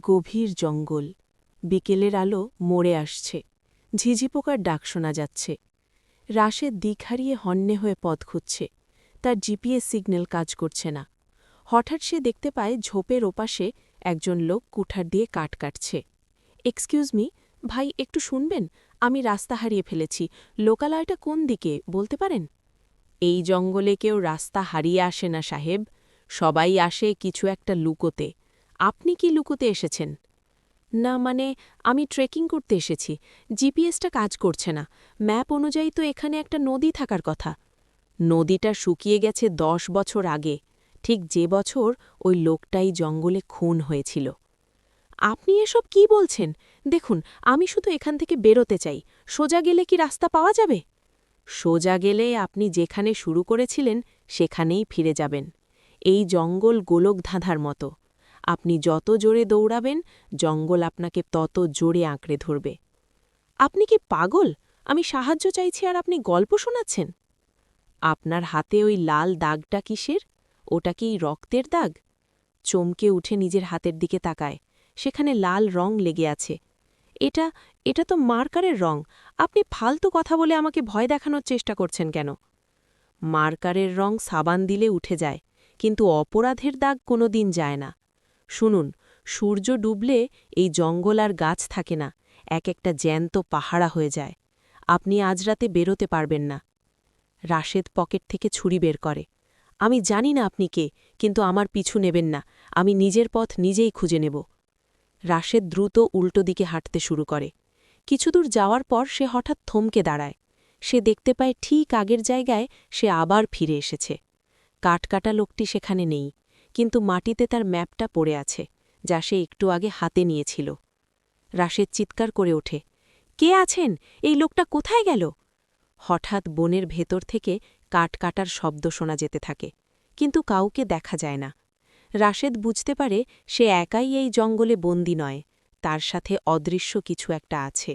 গভীর জঙ্গল। বিকেলের আলো মরে আসছে। ঝিঝি পোকার ডাক শোনা যাচ্ছে। রাশেদ দিক হারিয়ে হন্যে হয়ে পথ খুঁজছে। তার জিপিএস সিগন্যাল কাজ করছে না। হঠাৎ সে দেখতে পায় ঝোপের ওপাশে একজন লোক কুঠার দিয়ে কাঠ কাটছে। এক্সকিউজ মি, ভাই একটু শুনবেন? আমি রাস্তা হারিয়ে ফেলেছি। লোকালয়টা কোন দিকে বলতে পারেন? এই জঙ্গলে কেউ রাস্তা হারিয়ে আসে না সাহেব, সবাই আসে কিছু একটা লুকোতে। আপনি কি লুকোতে এসেছেন? না মানে, আমি ট্রেকিং করতে এসেছি। জিপিএসটা কাজ করছে না। ম্যাপ অনুযায়ী তো এখানে একটা নদী থাকার কথা। নদীটা শুকিয়ে গেছে 10 বছর আগে, ঠিক যে বছর ওই লোকটাই জঙ্গলে খুন হয়েছিল। আপনি এসব কি বলছেন? দেখুন, আমি শুধু এখান থেকে বেরোতে চাই। সোজা গেলে কি রাস্তা পাওয়া যাবে? সোজা গেলে আপনি যেখানে শুরু করেছিলেন সেখানেই ফিরে যাবেন। এই জঙ্গল গোলকধাঁধার মতো। আপনি যত জোরে দৌড়াবেন, জঙ্গল আপনাকে তত জোরে আঁকড়ে ধরবে। আপনি কি পাগল? আমি সাহায্য চাইছি আর আপনি গল্প শোনাচ্ছেন? আপনার হাতে ওই লাল দাগটা কিসের? ওটা কি রক্তের দাগ? চমকে উঠে নিজের হাতের দিকে তাকায়। সেখানে লাল রং লেগে আছে। এটা এটা তো মার্কারের রং। আপনি ফালতু কথা বলে আমাকে ভয় দেখানোর চেষ্টা করছেন কেন? মার্কারের রং সাবান দিলে উঠে যায়, কিন্তু অপরাধের দাগ কোনো দিন যায় না। শুনুন, সূর্য ডুবলে এই জঙ্গল আর গাছ থাকে না, এক একটা জ্যান্ত পাহারা হয়ে যায়। আপনি আজ রাতে বেরোতে পারবেন না। রাশেদ পকেট থেকে ছুরি বের করে। আমি জানি না আপনি কে, কিন্তু আমার পিছু নেবেন না। আমি নিজের পথ নিজেই খুঁজে নেব। রাশেদ দ্রুত উল্টো দিকে হাঁটতে শুরু করে। কিছুদূর যাওয়ার পর সে হঠাৎ থমকে দাঁড়ায়। সে দেখতে পায় ঠিক আগের জায়গায় সে আবার ফিরে এসেছে। কাঠকাটা লোকটি সেখানে নেই, কিন্তু মাটিতে তার ম্যাপটা পড়ে আছে, যা সে একটু আগে হাতে নিয়েছিল। রাশেদ চিৎকার করে ওঠে, কে আছেন? এই লোকটা কোথায় গেল? হঠাৎ বনের ভেতর থেকে কাঠ কাটার শব্দ শোনা যেতে থাকে, কিন্তু কাউকে দেখা যায় না। রাশেদ বুঝতে পারে সে একাই এই জঙ্গলে বন্দী নয়, তার সাথে অদৃশ্য কিছু একটা আছে।